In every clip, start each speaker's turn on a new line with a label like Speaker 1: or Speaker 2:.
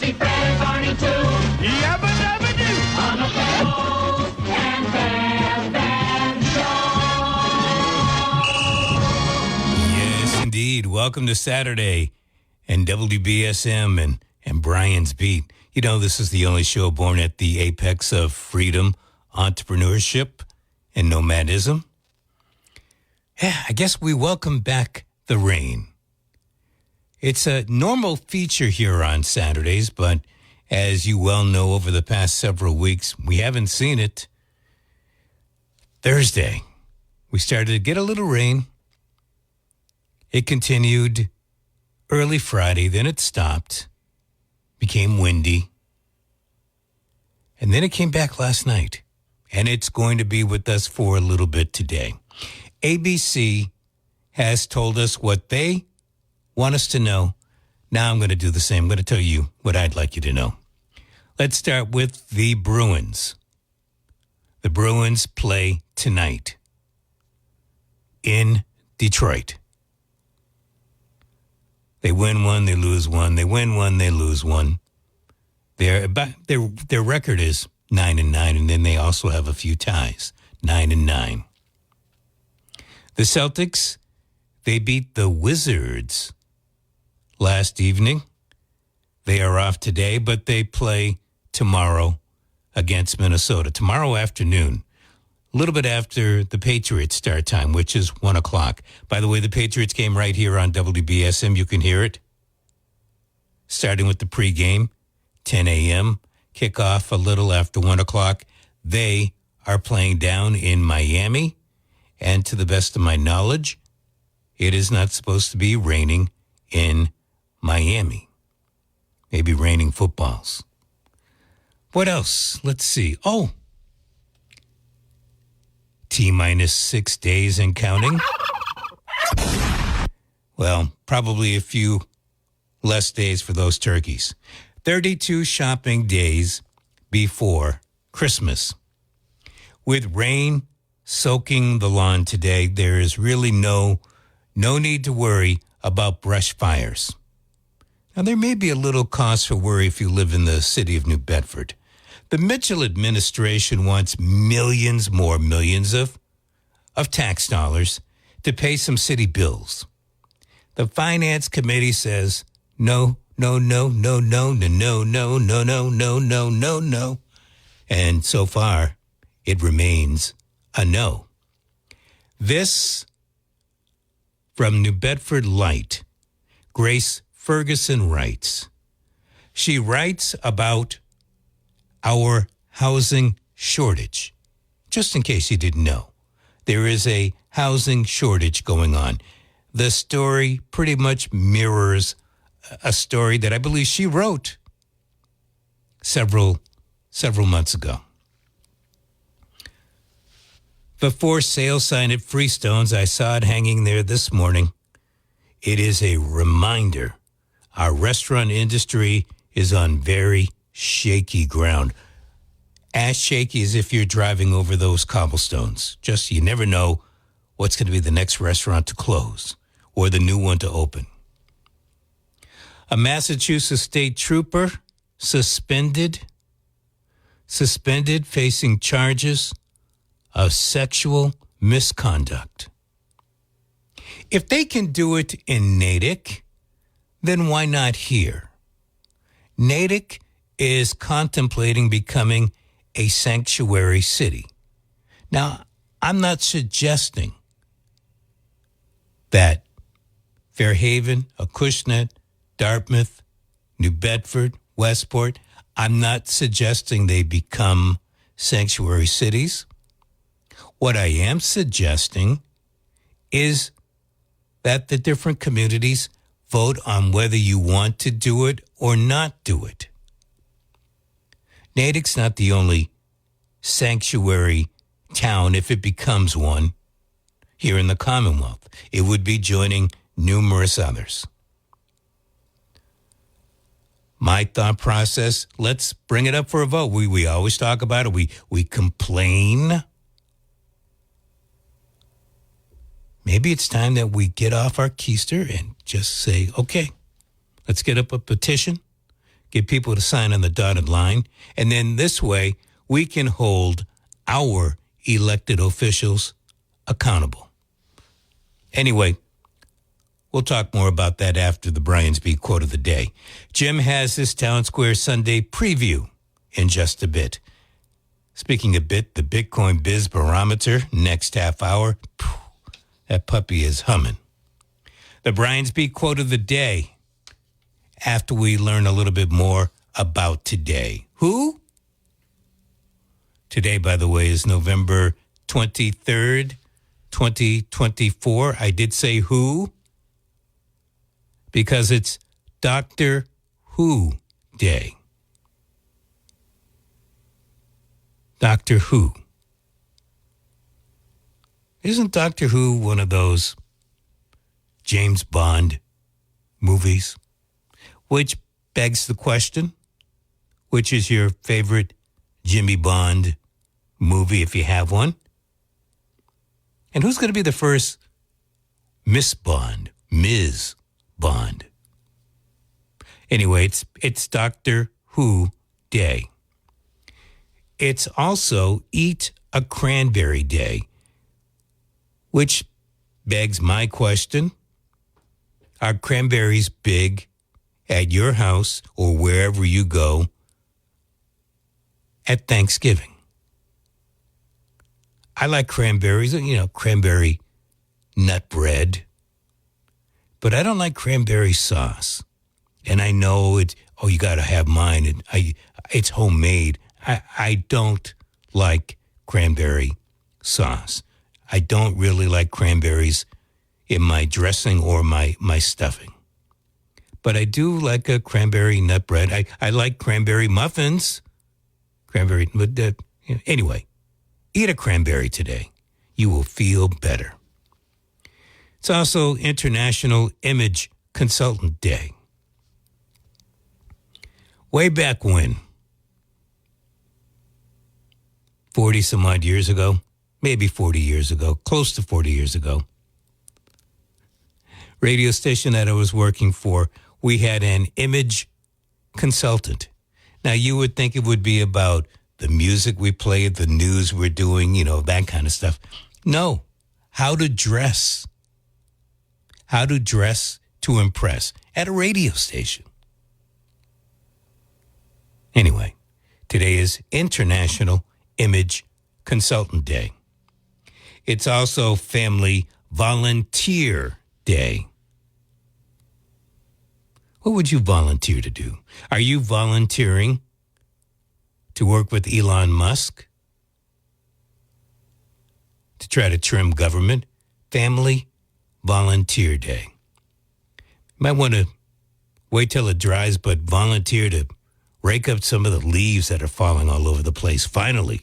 Speaker 1: Casey, Fred, and Barney, too.
Speaker 2: Yabba dabba doo!
Speaker 1: On the Coast and Bam Show.
Speaker 3: Yes, indeed. Welcome to Saturday and WBSM and Brian's Beat. You know, this is the only show born at the apex of freedom, entrepreneurship, and nomadism. Yeah, I guess we welcome back the rain. It's a normal feature here on Saturdays, but as you well know, over the past several weeks, we haven't seen it. Thursday, we started to get a little rain. It continued early Friday, then it stopped, became windy, and then it came back last night, and it's going to be with us for a little bit today. ABC has told us what they want us to know. Now I'm going to do the same. I'm going to tell you what I'd like you to know. Let's start with the Bruins. The Bruins play tonight in Detroit. They win one, they lose one. They win one, they lose one. Their record is 9-9, and then they also have a few ties, 9-9. The Celtics, they beat the Wizards last evening. They are off today, but they play tomorrow against Minnesota. Tomorrow afternoon, a little bit after the Patriots start time, which is 1 o'clock. By the way, the Patriots game right here on WBSM. You can hear it. Starting with the pregame, 10 a.m. Kickoff a little after 1 o'clock. They are playing down in Miami. And to the best of my knowledge, it is not supposed to be raining in Miami. Maybe raining footballs. What else? Let's see. Oh, T-minus 6 days and counting. Well, probably a few less days for those turkeys. 32 shopping days before Christmas. With rain soaking the lawn today, there is really no need to worry about brush fires. Now, there may be a little cause for worry if you live in the city of New Bedford. The Mitchell administration wants millions of tax dollars to pay some city bills. The Finance Committee says no. And so far, it remains a no. This from New Bedford Light. Grace Ferguson writes. She writes about our housing shortage. Just in case you didn't know, there is a housing shortage going on. The story pretty much mirrors a story that I believe she wrote several months ago. The for sale sign at Freestones, I saw it hanging there this morning. It is a reminder. Our restaurant industry is on very shaky ground. As shaky as if you're driving over those cobblestones. Just you never know what's going to be the next restaurant to close or the new one to open. A Massachusetts state trooper suspended facing charges of sexual misconduct. If they can do it in Natick, then why not here? Natick is contemplating becoming a sanctuary city. Now, I'm not suggesting that Fairhaven, Acushnet, Dartmouth, New Bedford, Westport, I'm not suggesting they become sanctuary cities. What I am suggesting is that the different communities vote on whether you want to do it or not do it. Natick's not the only sanctuary town, if it becomes one, here in the Commonwealth. It would be joining numerous others. My thought process, let's bring it up for a vote. We always talk about it. We complain. Maybe it's time that we get off our keister and just say, okay, let's get up a petition, get people to sign on the dotted line. And then this way, we can hold our elected officials accountable. Anyway, we'll talk more about that after the Brian's Beat quote of the day. Jim has his Town Square Sunday preview in just a bit. Speaking a bit, the Bitcoin Biz Barometer, next half hour, that puppy is humming. The Brian's Beat quote of the day, after we learn a little bit more about today. Who? Today, by the way, is November 23rd, 2024. I did say who because it's Doctor Who Day. Doctor Who. Isn't Doctor Who one of those James Bond movies? Which begs the question, which is your favorite Jimmy Bond movie, if you have one? And who's going to be the first Miss Bond, Ms. Bond? Anyway, it's Doctor Who Day. It's also Eat a Cranberry Day, which begs my question. Are cranberries big at your house or wherever you go at Thanksgiving? I like cranberries, cranberry nut bread, but I don't like cranberry sauce. And I know you got to have mine, and it's homemade. I don't like cranberry sauce. I don't really like cranberries in my dressing or my stuffing. But I do like a cranberry nut bread. I like cranberry muffins. Anyway, eat a cranberry today. You will feel better. It's also International Image Consultant Day. Way back when, 40 some odd years ago, maybe 40 years ago, close to 40 years ago, radio station that I was working for, we had an image consultant. Now, you would think it would be about the music we played, the news we're doing, that kind of stuff. No, how to dress to impress at a radio station. Anyway, today is International Image Consultant Day. It's also Family Volunteer Day. What would you volunteer to do? Are you volunteering to work with Elon Musk to try to trim government? Family Volunteer Day. You might want to wait till it dries, but volunteer to rake up some of the leaves that are falling all over the place. Finally,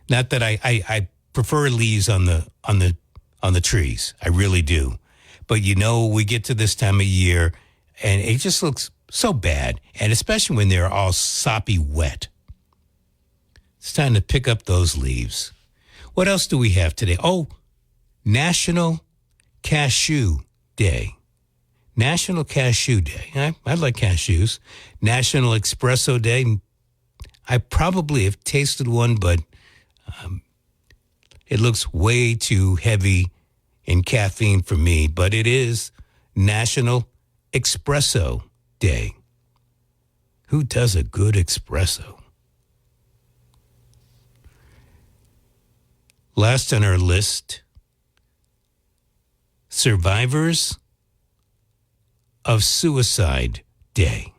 Speaker 3: not that I prefer leaves on the trees. I really do, but we get to this time of year and it just looks so bad, and especially when they're all soppy wet. It's time to pick up those leaves. What else do we have today? Oh, National Cashew Day. National Cashew Day. I like cashews. National Espresso Day. I probably have tasted one, but it looks way too heavy in caffeine for me. But it is National Espresso Day. Who does a good espresso? Last on our list, Survivors of Suicide Day.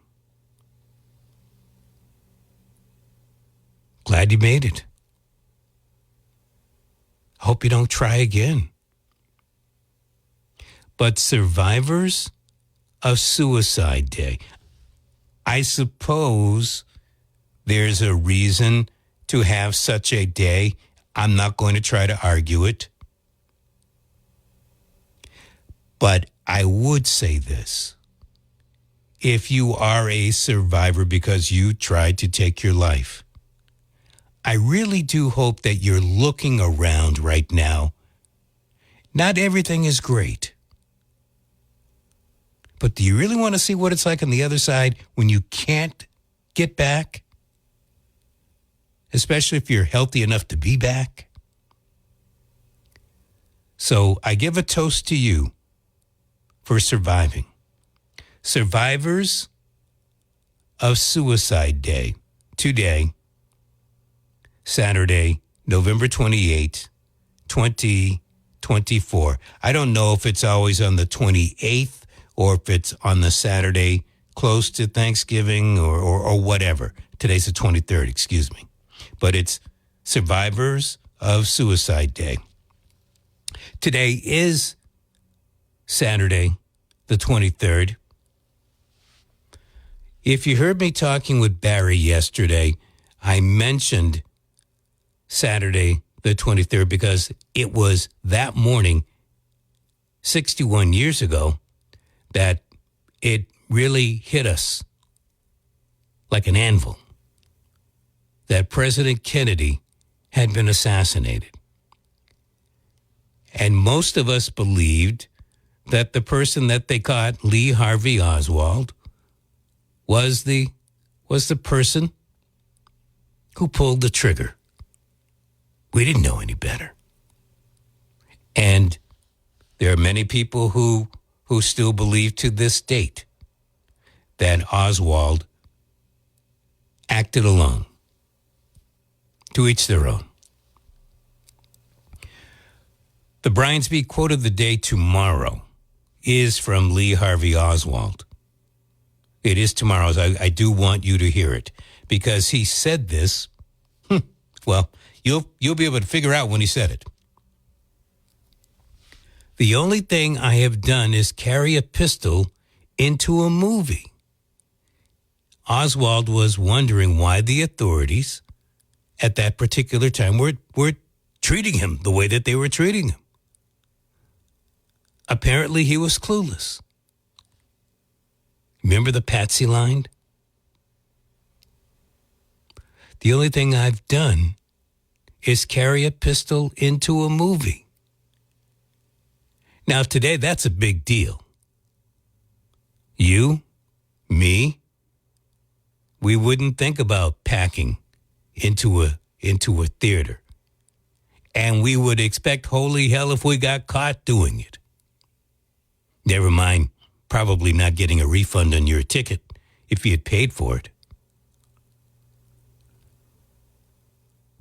Speaker 3: Glad you made it. Hope you don't try again. But Survivors of Suicide Day. I suppose there's a reason to have such a day. I'm not going to try to argue it. But I would say this. If you are a survivor because you tried to take your life, I really do hope that you're looking around right now. Not everything is great. But do you really want to see what it's like on the other side when you can't get back? Especially if you're healthy enough to be back. So I give a toast to you for surviving. Survivors of Suicide Day, today, Saturday, November 28th, 2024. I don't know if it's always on the 28th or if it's on the Saturday close to Thanksgiving or whatever. Today's the 23rd, excuse me. But it's Survivors of Suicide Day. Today is Saturday, the 23rd. If you heard me talking with Barry yesterday, I mentioned Saturday, the 23rd, because it was that morning, 61 years ago, that it really hit us like an anvil, that President Kennedy had been assassinated. And most of us believed that the person that they caught, Lee Harvey Oswald, was the person who pulled the trigger. We didn't know any better. And there are many people who still believe to this date that Oswald acted alone. To each their own. The Brian's Beat quote of the day tomorrow is from Lee Harvey Oswald. It is tomorrow's. I do want you to hear it because he said this. Well, you'll be able to figure out when he said it. The only thing I have done is carry a pistol into a movie. Oswald was wondering why the authorities at that particular time were treating him the way that they were treating him. Apparently, he was clueless. Remember the Patsy line? The only thing I've done is carry a pistol into a movie. Now, today, that's a big deal. You, me, we wouldn't think about packing into a theater. And we would expect holy hell if we got caught doing it. Never mind probably not getting a refund on your ticket if you had paid for it.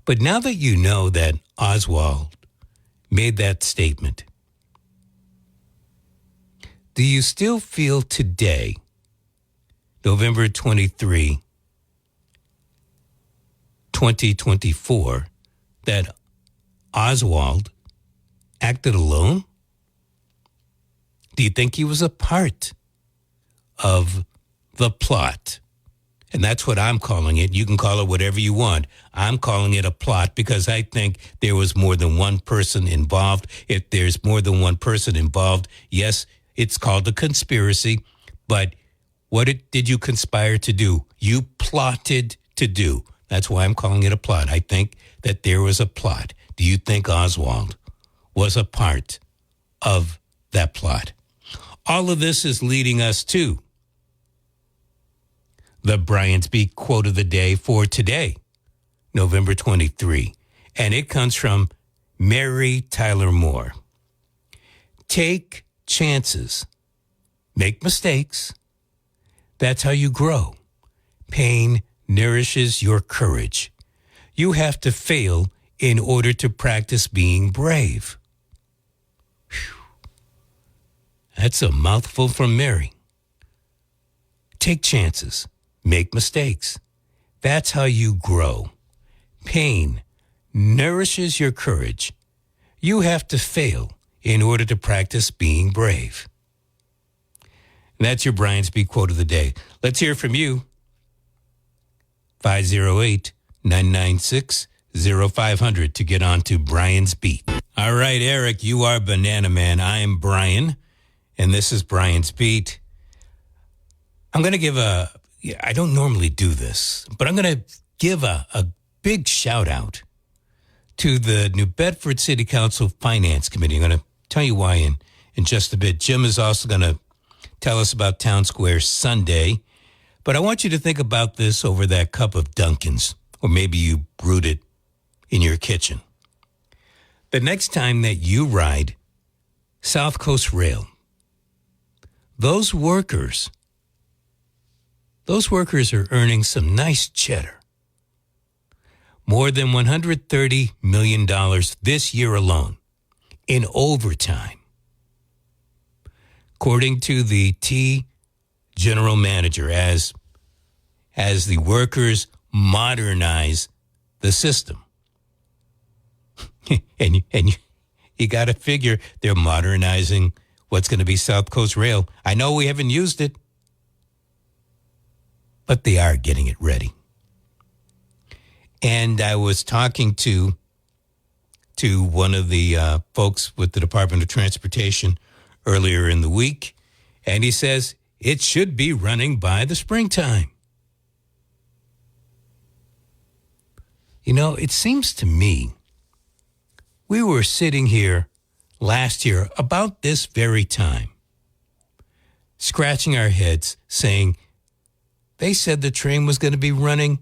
Speaker 3: But now that you know that Oswald made that statement, do you still feel today, November 23, 2024, that Oswald acted alone? Do you think he was a part of the plot? And that's what I'm calling it. You can call it whatever you want. I'm calling it a plot because I think there was more than one person involved. If there's more than one person involved, yes, it's called a conspiracy. But what did you conspire to do? You plotted to do. That's why I'm calling it a plot. I think that there was a plot. Do you think Oswald was a part of that plot? All of this is leading us to the Brian's Beat quote of the day for today, November 23. And it comes from Mary Tyler Moore. Take chances. Make mistakes. That's how you grow. Pain nourishes your courage. You have to fail in order to practice being brave. Whew. That's a mouthful from Mary. Take chances. Make mistakes. That's how you grow. Pain nourishes your courage. You have to fail in order to practice being brave. And that's your Brian's Beat quote of the day. Let's hear from you. 508-996-0500 to get on to Brian's Beat. All right, Eric, you are Banana Man. I am Brian, and this is Brian's Beat. I'm going to give I don't normally do this, but I'm going to give a big shout out to the New Bedford City Council Finance Committee. I'm going to tell you why in just a bit. Jim is also going to tell us about Town Square Sunday. But I want you to think about this over that cup of Dunkin's, or maybe you brewed it in your kitchen. The next time that you ride SouthCoast Rail, those workers are earning some nice cheddar. More than $130 million this year alone in overtime. According to the T general manager, as the workers modernize the system. and you got to figure they're modernizing what's going to be SouthCoast Rail. I know we haven't used it, but they are getting it ready. And I was talking to one of the folks with the Department of Transportation earlier in the week, and he says it should be running by the springtime. You know, it seems to me we were sitting here last year about this very time, scratching our heads, saying they said the train was going to be running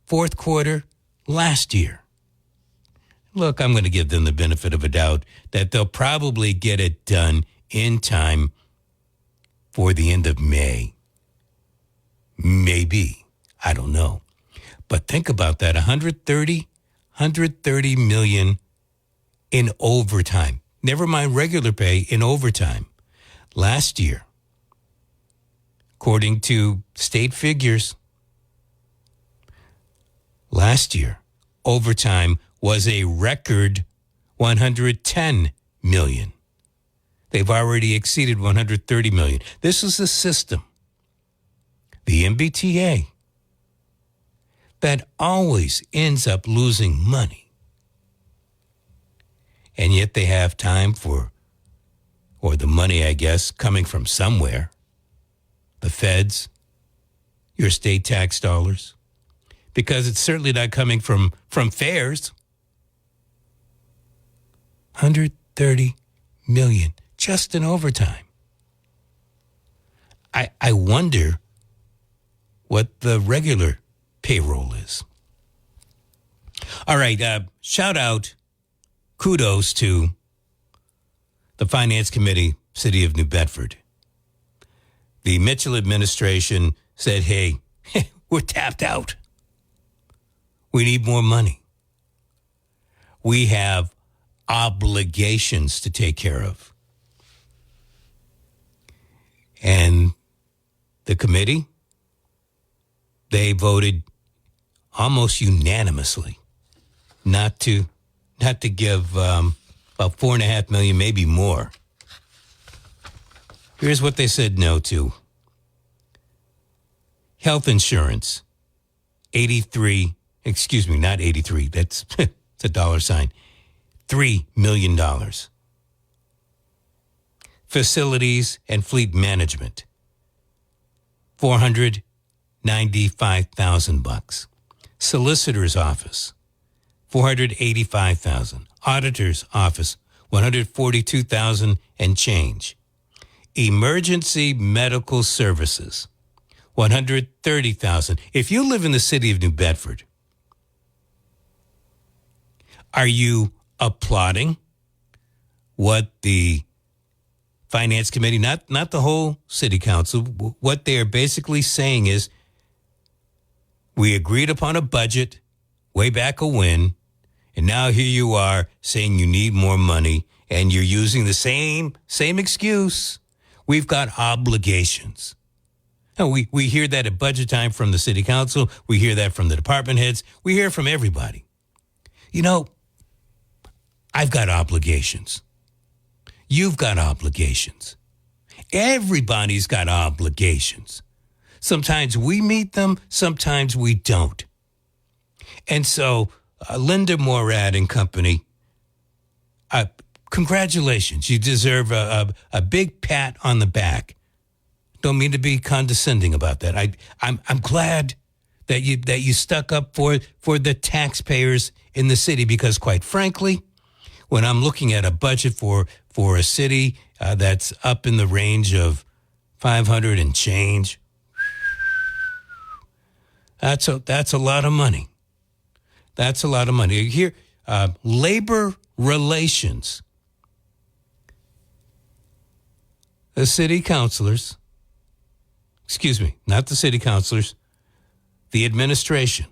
Speaker 3: fourth quarter last year. Look, I'm going to give them the benefit of a doubt that they'll probably get it done in time for the end of May. Maybe. I don't know. But think about that, 130 million in overtime. Never mind regular pay, in overtime. Last year, according to state figures, last year, overtime was a record 110 million. They've already exceeded 130 million. This is the system, the MBTA, that always ends up losing money. And yet they have time for, or the money, I guess, coming from somewhere. The feds, your state tax dollars, because it's certainly not coming from fares. 130 million just in overtime. I wonder what the regular payroll is. All right, shout out, kudos to the Finance Committee, City of New Bedford. The Mitchell administration said, hey, we're tapped out. We need more money. We have obligations to take care of. And the committee, they voted almost unanimously not to give about $4.5 million, maybe more. Here's what they said no to. Health insurance, not 83, that's it's a dollar sign, $3 million. Facilities and fleet management, $495,000. Solicitor's office, $485,000. Auditor's office, $142,000 and change. Emergency medical services, $130,000. If you live in the city of New Bedford, are you applauding what the Finance Committee, not the whole city council, what they are basically saying is, we agreed upon a budget way back when, and now here you are saying you need more money, and you're using the same excuse. We've got obligations. And we hear that at budget time from the city council. We hear that from the department heads. We hear from everybody. You know, I've got obligations. You've got obligations. Everybody's got obligations. Sometimes we meet them, sometimes we don't. And so, Linda Morad and company, congratulations. You deserve a big pat on the back. Don't mean to be condescending about that. I'm glad that you stuck up for the taxpayers in the city, because quite frankly, when I'm looking at a budget for a city that's up in the range of 500 and change. That's a lot of money. That's a lot of money. Here, labor relations. The city councilors, excuse me, not the city councilors, the administration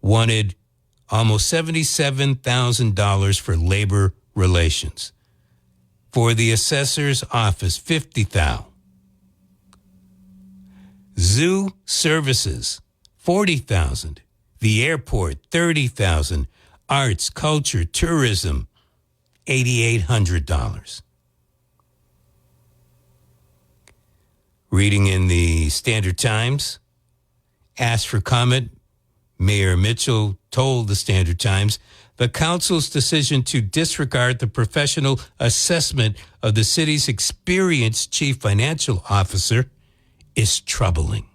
Speaker 3: wanted almost $77,000 for labor relations. For the assessor's office, $50,000. Zoo services, $40,000. The airport, $30,000. Arts, culture, tourism, $8,800. Reading in the Standard Times, asked for comment, Mayor Mitchell told the Standard Times the council's decision to disregard the professional assessment of the city's experienced chief financial officer is troubling.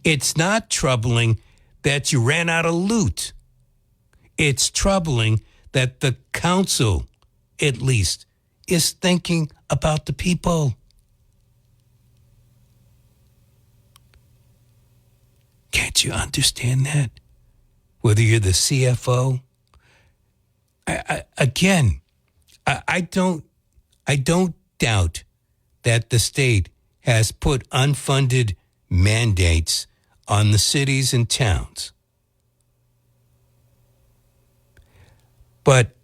Speaker 3: It's not troubling that you ran out of loot. It's troubling that the council, at least, is thinking about the people. Can't you understand that? Whether you're the CFO, I don't doubt that the state has put unfunded mandates on the cities and towns. But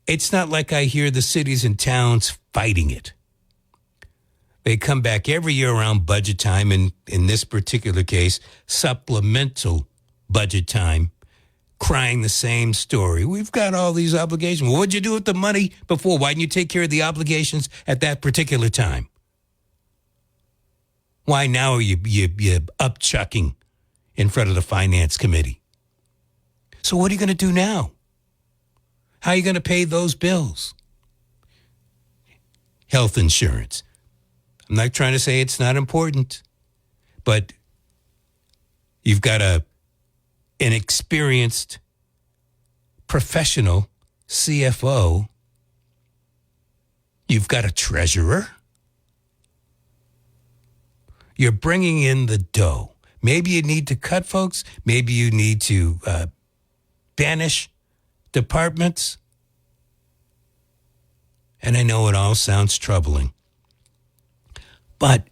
Speaker 3: it's not like I hear the cities and towns fighting it. They come back every year around budget time, and in this particular case, supplemental budget time, crying the same story. We've got all these obligations. Well, what'd you do with the money before? Why didn't you take care of the obligations at that particular time? Why now are you upchucking in front of the finance committee? So what are you going to do now? How are you going to pay those bills? Health insurance. I'm not trying to say it's not important, but you've got an experienced professional CFO. You've got a treasurer. You're bringing in the dough. Maybe you need to cut folks. Maybe you need to banish departments. And I know it all sounds troubling. But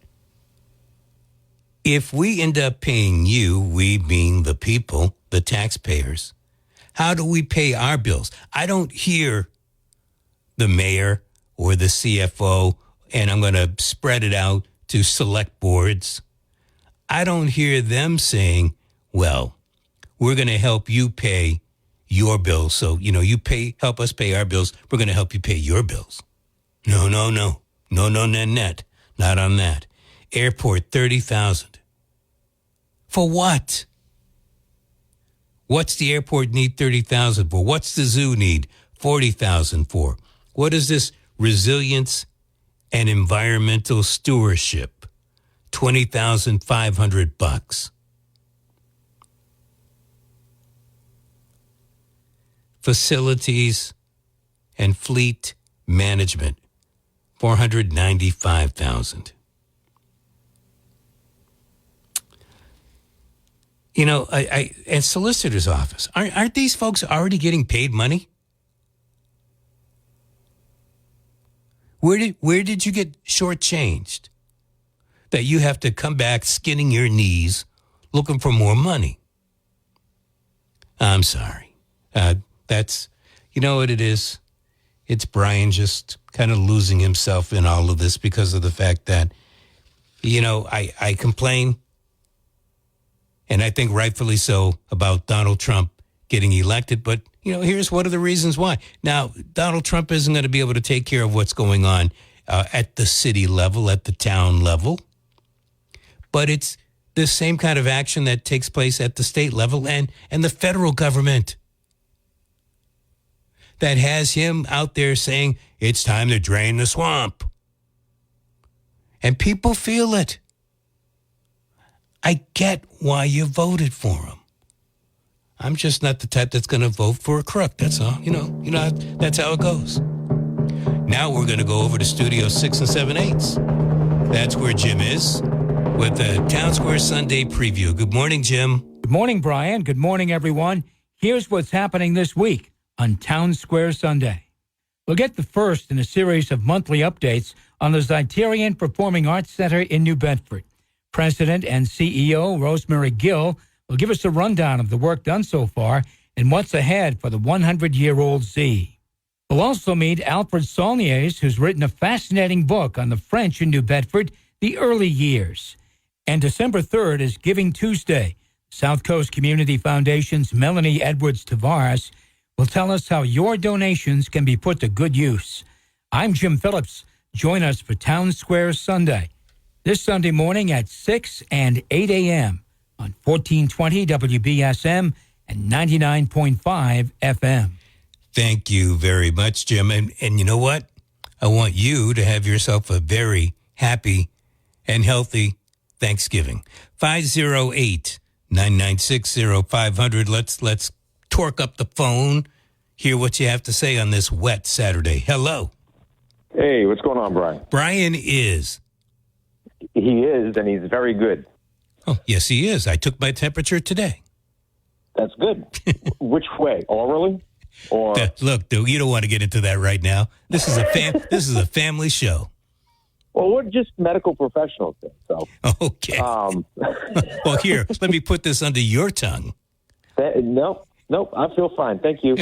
Speaker 3: if we end up paying you, we being the people, the taxpayers, how do we pay our bills? I don't hear the mayor or the CFO, and I'm going to spread it out to select boards. I don't hear them saying, well, we're going to help you pay your bills. So, help us pay our bills. We're going to help you pay your bills. No. Net. Not on that. Airport, $30,000. For what? What's the airport need $30,000 for? What's the zoo need $40,000 for? What is this resilience and environmental stewardship? $20,500. Facilities and fleet management, $495,000. And solicitor's office. Aren't these folks already getting paid money? Where did you get shortchanged that you have to come back skinning your knees looking for more money? I'm sorry. That's, you know what it is? It's Brian just kind of losing himself in all of this because of the fact that, I complain, and I think rightfully so, about Donald Trump getting elected. But, here's one of the reasons why. Now, Donald Trump isn't going to be able to take care of what's going on at the city level, at the town level. But it's the same kind of action that takes place at the state level and the federal government that has him out there saying it's time to drain the swamp. And people feel it. I get why you voted for him. I'm just not the type that's going to vote for a crook. That's all. That's how it goes. Now we're going to go over to Studio 6 and 7/8. That's where Jim is with the Town Square Sunday preview. Good morning, Jim.
Speaker 4: Good morning, Brian. Good morning, everyone. Here's what's happening this week on Town Square Sunday. We'll get the first in a series of monthly updates on the Zeiterian Performing Arts Center in New Bedford. President and CEO Rosemary Gill will give us a rundown of the work done so far and what's ahead for the 100-year-old Z. We'll also meet Alfred Saulniers, who's written a fascinating book on the French in New Bedford, The Early Years. And December 3rd is Giving Tuesday. SouthCoast Community Foundation's Melanie Edwards Tavares will tell us how your donations can be put to good use. I'm Jim Phillips. Join us for Town Square Sunday, this Sunday morning at 6 and 8 a.m. on 1420 WBSM and 99.5 FM.
Speaker 3: Thank you very much, Jim. And you know what? I want you to have yourself a very happy and healthy Thanksgiving. 508-996-0500. Let's torque up the phone, hear what you have to say on this wet Saturday. Hello.
Speaker 5: Hey, what's going on, Brian?
Speaker 3: Brian is.
Speaker 5: He is, and he's very good.
Speaker 3: Oh, yes, he is. I took my temperature today.
Speaker 5: That's good. Which way? Orally? Or
Speaker 3: Look, dude, you don't want to get into that right now. This is a family show.
Speaker 5: well, we're just medical professionals, then, so.
Speaker 3: Okay. Well, here, let me put this under your tongue.
Speaker 5: Nope, I feel fine. Thank you.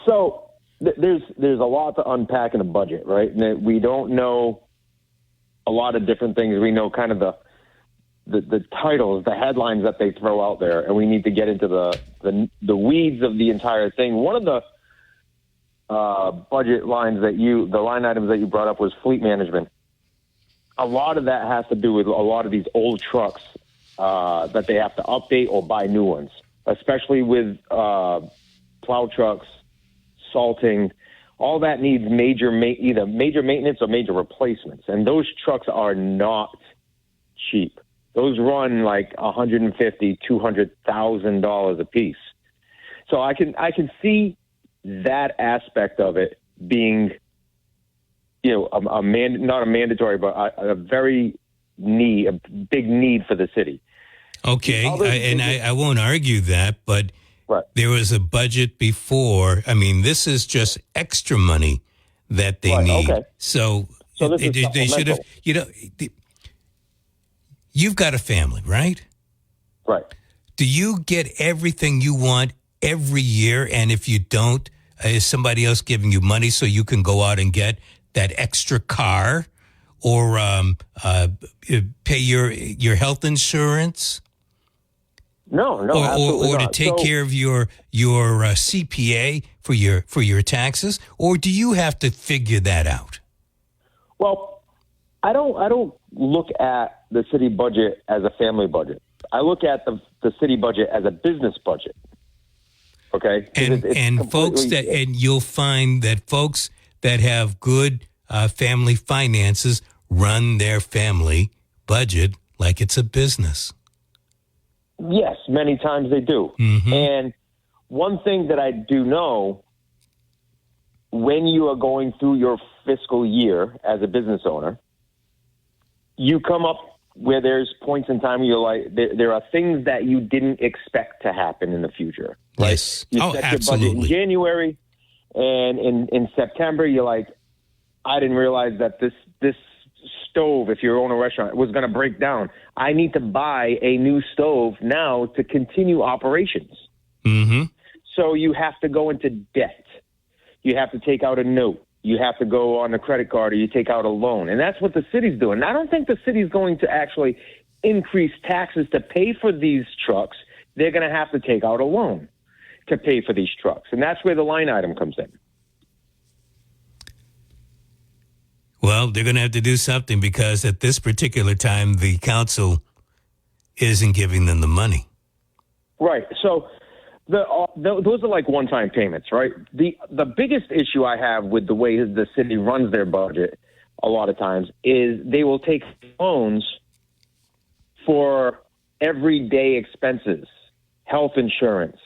Speaker 5: So there's a lot to unpack in the budget, right? And we don't know a lot of different things. We know kind of the titles, the headlines that they throw out there, and we need to get into the weeds of the entire thing. One of the budget lines the line items that you brought up was fleet management. A lot of that has to do with a lot of these old trucks that they have to update or buy new ones, especially with plow trucks, salting. All that needs either major maintenance or major replacements, and those trucks are not cheap. Those run like $150,000, $200,000 a piece. So I can see that aspect of it being, not a mandatory, but a very a big need for the city.
Speaker 3: Okay, I won't argue that, but
Speaker 5: right.
Speaker 3: There was a budget before. I mean, this is just extra money that they need.
Speaker 5: Okay.
Speaker 3: So
Speaker 5: this is
Speaker 3: they should have, you've got a family, right?
Speaker 5: Right.
Speaker 3: Do you get everything you want every year? And if you don't, is somebody else giving you money so you can go out and get that extra car or pay your health insurance?
Speaker 5: No, absolutely
Speaker 3: or to
Speaker 5: not.
Speaker 3: take care of your CPA for your taxes, or do you have to figure that out?
Speaker 5: Well, I don't look at the city budget as a family budget. I look at the city budget as a business budget. Okay,
Speaker 3: and folks and you'll find that folks that have good family finances run their family budget like it's a business.
Speaker 5: Yes, many times they do.
Speaker 3: Mm-hmm.
Speaker 5: And one thing that I do know, when you are going through your fiscal year as a business owner, you come up where there's points in time where you're like, there are things that you didn't expect to happen in the future. Right?
Speaker 3: Yes.
Speaker 5: You
Speaker 3: Oh,
Speaker 5: set
Speaker 3: absolutely.
Speaker 5: your budget in January, and in September, you're like, I didn't realize that this stove, if you own a restaurant, was going to break down. I need to buy a new stove now to continue operations.
Speaker 3: Mm-hmm.
Speaker 5: So you have to go into debt. You have to take out a note. You have to go on a credit card, or you take out a loan. And that's what the city's doing. I don't think the city's going to actually increase taxes to pay for these trucks. They're going to have to take out a loan to pay for these trucks. And that's where the line item comes in.
Speaker 3: Well, they're going to have to do something because at this particular time, the council isn't giving them the money.
Speaker 5: Right. So those are like one-time payments, right? The biggest issue I have with the way the city runs their budget a lot of times is they will take loans for everyday expenses, health insurance,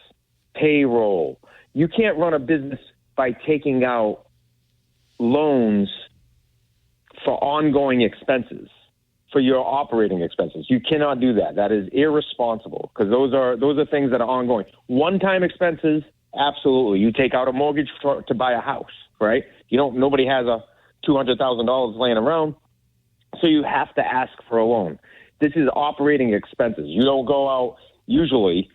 Speaker 5: payroll. You can't run a business by taking out loans for ongoing expenses, for your operating expenses. You cannot do that. That is irresponsible because those are things that are ongoing. One-time expenses, absolutely. You take out a mortgage to buy a house, right? Nobody has a $200,000 laying around, so you have to ask for a loan. This is operating expenses. You don't go out usually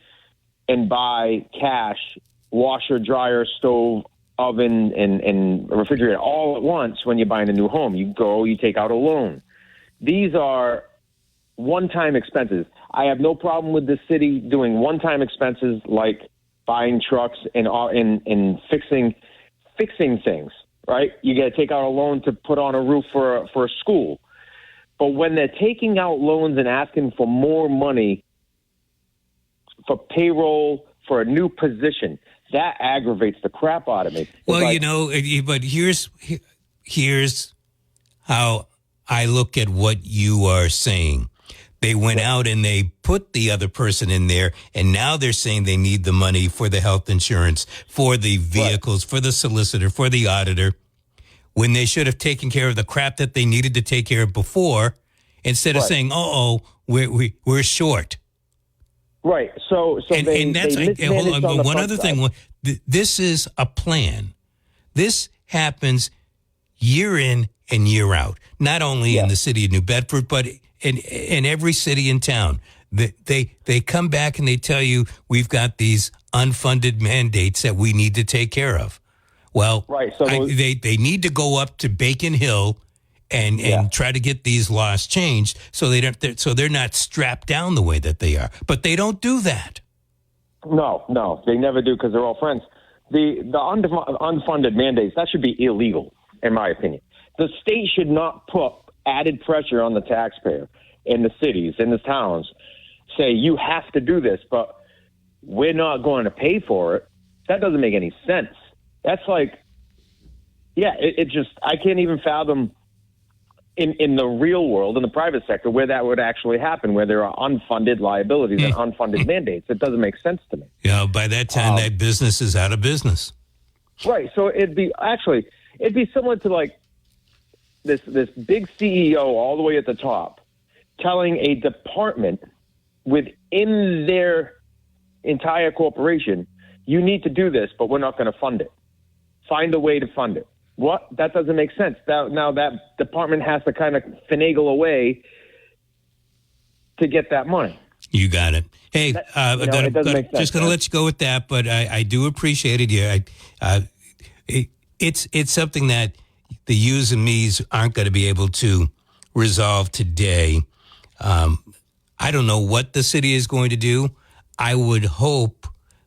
Speaker 5: and buy cash, washer, dryer, stove, oven, and refrigerator all at once when you're buying a new home. You take out a loan. These are one-time expenses. I have no problem with the city doing one-time expenses like buying trucks and fixing things, right? You got to take out a loan to put on a roof for a school. But when they're taking out loans and asking for more money for payroll for a new position, that aggravates the crap out of me.
Speaker 3: Well, but here's how I look at what you are saying. They went out and they put the other person in there, and now they're saying they need the money for the health insurance, for the vehicles, for the solicitor, for the auditor, when they should have taken care of the crap that they needed to take care of before, instead of saying, we're short.
Speaker 5: Right. So
Speaker 3: and that's
Speaker 5: hold
Speaker 3: on, one other thing. This is a plan. This happens year in and year out, not only in the city of New Bedford, but in every city in town. They come back and they tell you we've got these unfunded mandates that we need to take care of. Well, they need to go up to Bacon Hill and try to get these laws changed so they're not strapped down the way that they are. But they don't do that.
Speaker 5: No, they never do because they're all friends. The unfunded mandates, that should be illegal, in my opinion. The state should not put added pressure on the taxpayer in the cities, in the towns, say you have to do this, but we're not going to pay for it. That doesn't make any sense. That's like, it just, I can't even fathom in the real world, in the private sector, where that would actually happen, where there are unfunded liabilities and unfunded mandates. It doesn't make sense to me.
Speaker 3: By that time, that business is out of business.
Speaker 5: Right. So it'd be similar to like this big CEO all the way at the top telling a department within their entire corporation, you need to do this, but we're not going to fund it. Find a way to fund it. What? That doesn't make sense. Now that department has to kind of finagle away to get that money.
Speaker 3: You got it. Hey,
Speaker 5: it doesn't make sense.
Speaker 3: Just going to let you go with that, but I do appreciate it. It's something that the yous and me's aren't going to be able to resolve today. I don't know what the city is going to do. I would hope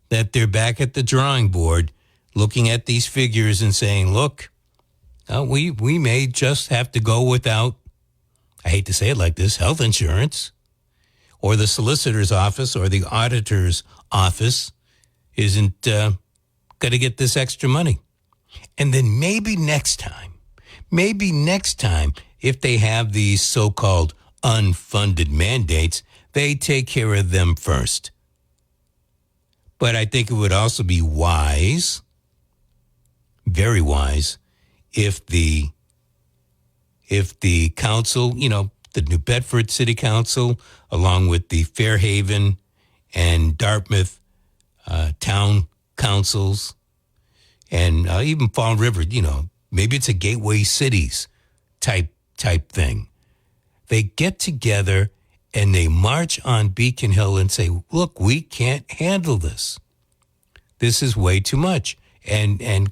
Speaker 3: that they're back at the drawing board looking at these figures and saying, look, we may just have to go without, I hate to say it like this, health insurance, or the solicitor's office or the auditor's office isn't going to get this extra money. And then maybe next time, if they have these so-called unfunded mandates, they take care of them first. But I think it would also be wise, very wise, if the council, the New Bedford City Council, along with the Fairhaven and Dartmouth town councils, and even Fall River, maybe it's a gateway cities type thing. They get together and they march on Beacon Hill and say, look, we can't handle this. This is way too much. And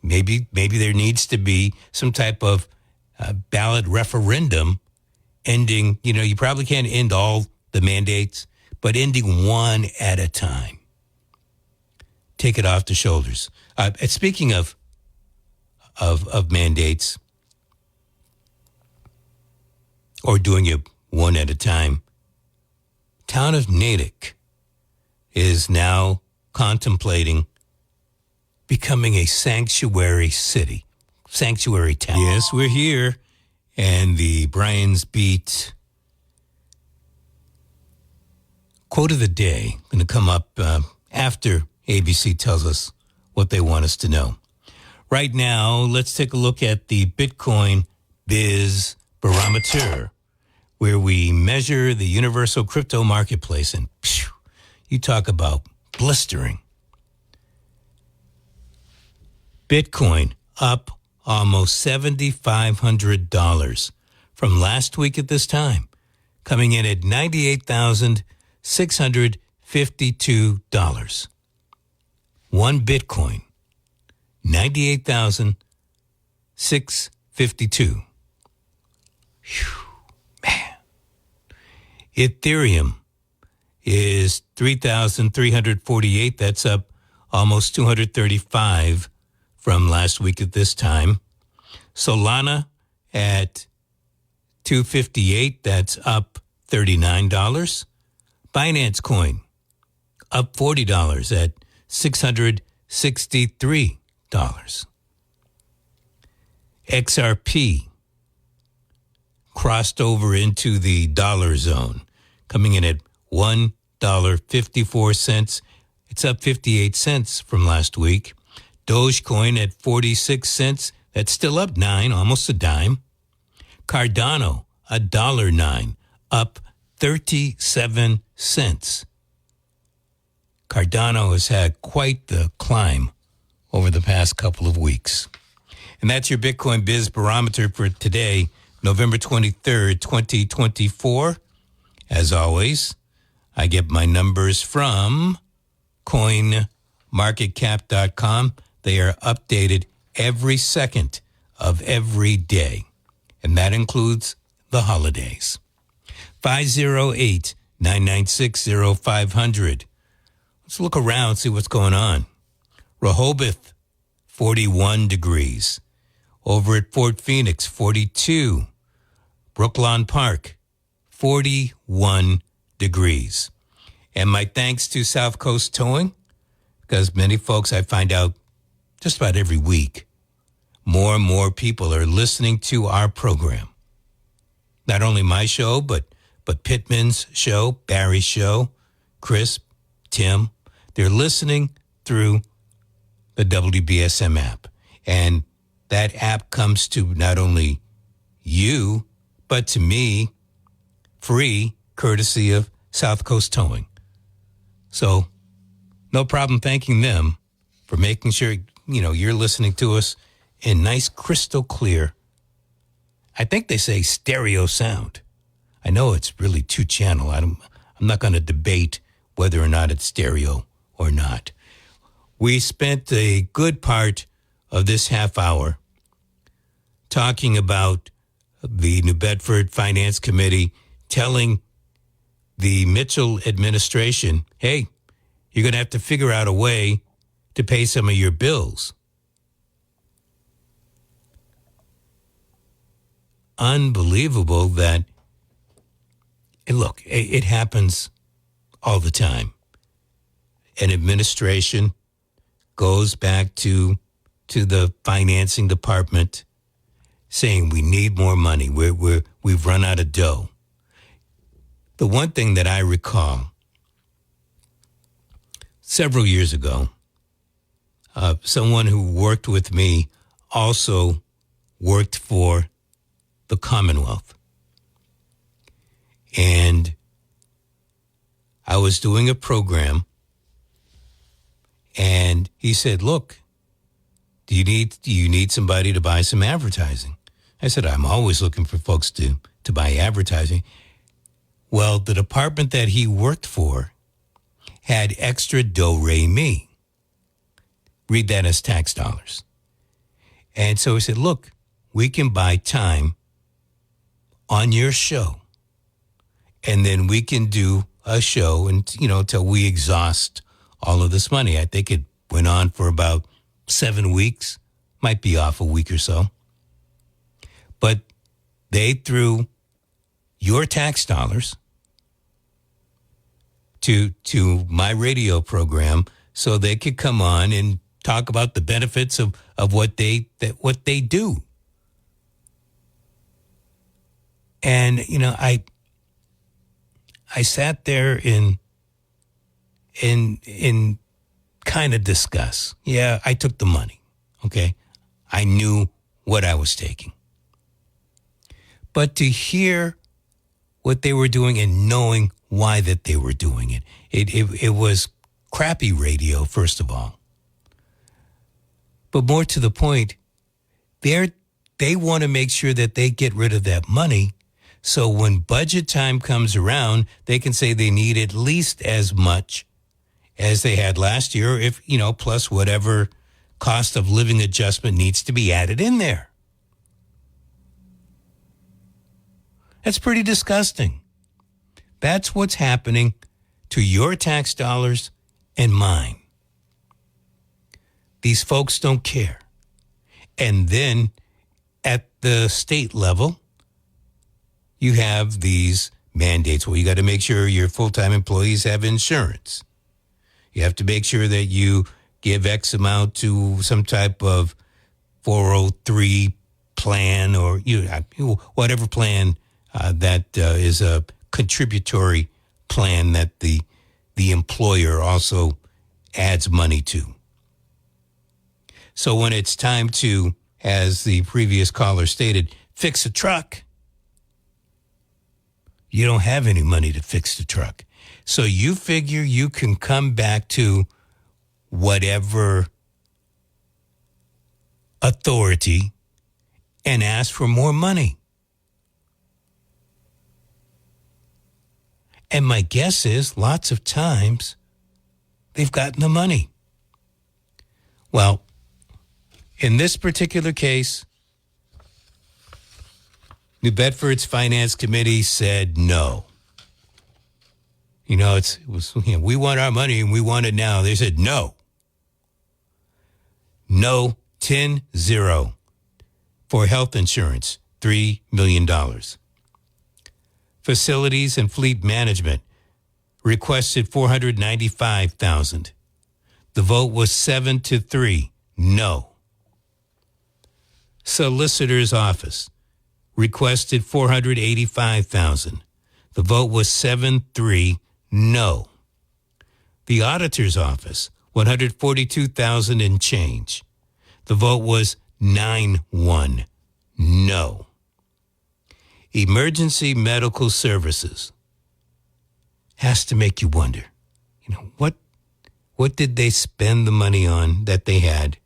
Speaker 3: maybe there needs to be some type of ballot referendum ending, you probably can't end all the mandates, but ending one at a time. Take it off the shoulders. And speaking of mandates, or doing it one at a time, town of Natick is now contemplating becoming a sanctuary city, sanctuary town. Yes, we're here, and the Brian's Beat quote of the day going to come up after ABC tells us what they want us to know. Right now, let's take a look at the Bitcoin Biz Barometer, where we measure the universal crypto marketplace. And phew, you talk about blistering. Bitcoin up almost $7,500 from last week at this time, coming in at $98,652. One Bitcoin, $98,652. Man. Ethereum is 3,348. That's up almost 235 from last week at this time. Solana at 258. That's up $39. Binance Coin up $40 at $663. XRP crossed over into the dollar zone, coming in at $1.54. It's up 58 cents from last week. Dogecoin at 46 cents. That's still up 9, almost a dime. Cardano, $1.09, up 37 cents. Cardano has had quite the climb over the past couple of weeks. And that's your Bitcoin Biz Barometer for today, November 23rd, 2024. As always, I get my numbers from coinmarketcap.com. They are updated every second of every day, and that includes the holidays. 508-996-0500. Let's look around, see what's going on. Rehoboth, 41 degrees. Over at Fort Phoenix, 42. Brooklawn Park, 41 degrees. And my thanks to SouthCoast Towing, because many folks, I find out just about every week, more and more people are listening to our program. Not only my show, but Pittman's show, Barry's show, Chris, Tim. They're listening through the WBSM app. And that app comes to not only you, but to me, free, courtesy of SouthCoast Towing. So no problem thanking them for making sure, you're listening to us in nice, crystal clear. I think they say stereo sound. I know it's really two-channel. I'm not going to debate whether or not it's stereo or not. We spent a good part of this half hour talking about the New Bedford Finance Committee telling the Mitchell administration, hey, you're going to have to figure out a way to pay some of your bills. Unbelievable that, and look, it happens all the time. An administration goes back to the financing department saying we need more money. We've run out of dough. The one thing that I recall several years ago, someone who worked with me also worked for the Commonwealth. And I was doing a program, and he said, look, do you need somebody to buy some advertising? I said, I'm always looking for folks to buy advertising. Well, the department that he worked for had extra do-re-mi. Read that as tax dollars. And so he said, look, we can buy time on your show, and then we can do a show until we exhaust all of this money. I think it went on for about 7 weeks, might be off a week or so. But they threw your tax dollars to my radio program so they could come on and talk about the benefits of what they do. And I sat there in kind of disgust. Yeah, I took the money. Okay, I knew what I was taking. But to hear what they were doing and knowing why that they were doing it, it was crappy radio, first of all. But more to the point, they want to make sure that they get rid of that money. So when budget time comes around, they can say they need at least as much as they had last year, if, plus whatever cost of living adjustment needs to be added in there. That's pretty disgusting. That's what's happening to your tax dollars and mine. These folks don't care. And then at the state level, you have these mandates. Well, you got to make sure your full-time employees have insurance. You have to make sure that you give X amount to some type of 403 plan or whatever plan that is a contributory plan that the employer also adds money to. So when it's time to, as the previous caller stated, fix a truck, you don't have any money to fix the truck. So you figure you can come back to whatever authority and ask for more money. And my guess is lots of times they've gotten the money. Well, in this particular case, New Bedford's Finance Committee said no. We want our money and we want it now. They said no. No, 10-0 for health insurance, $3 million. Facilities and fleet management requested $495,000. The vote was 7-3, no. Solicitor's office requested $485,000. The vote was 7-3, no. The auditor's office, $142,000 and change. The vote was 9-1, no. Emergency medical services has to make you wonder, what did they spend the money on that they had?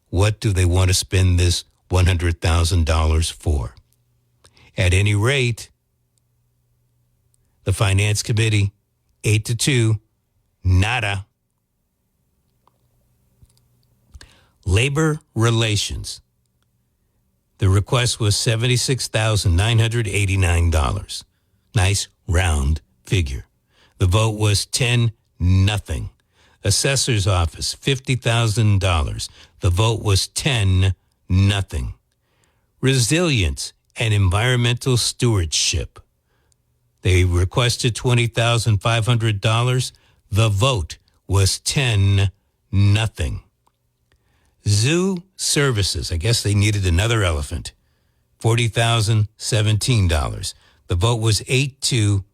Speaker 3: What do they want to spend this $100,000 for? At any rate, the Finance Committee, 8-2, nada. Labor relations. The request was $76,989. Nice round figure. The vote was 10-0. Assessor's office, $50,000. The vote was 10-0. Resilience and environmental stewardship. They requested $20,500. The vote was 10-0. Zoo services, I guess they needed another elephant, $40,017. The vote was 8-2,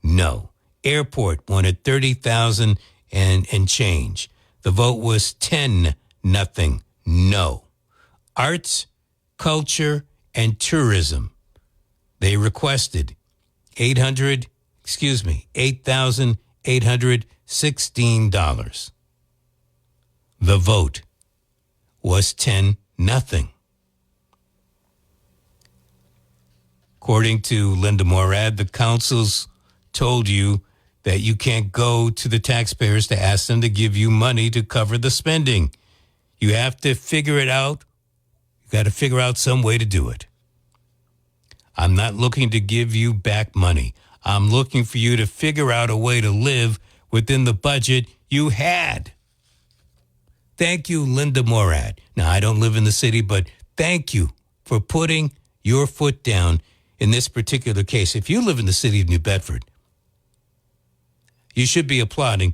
Speaker 3: no. Airport wanted $30,000 and change. The vote was 10-0, no. Arts, culture, and tourism, they requested $8,816. The vote was 10-0. According to Linda Morad, the councils told you that you can't go to the taxpayers to ask them to give you money to cover the spending. You have to figure it out. You got to figure out some way to do it. I'm not looking to give you back money. I'm looking for you to figure out a way to live within the budget you had. Thank you, Linda Morad. Now, I don't live in the city, but thank you for putting your foot down in this particular case. If you live in the city of New Bedford, you should be applauding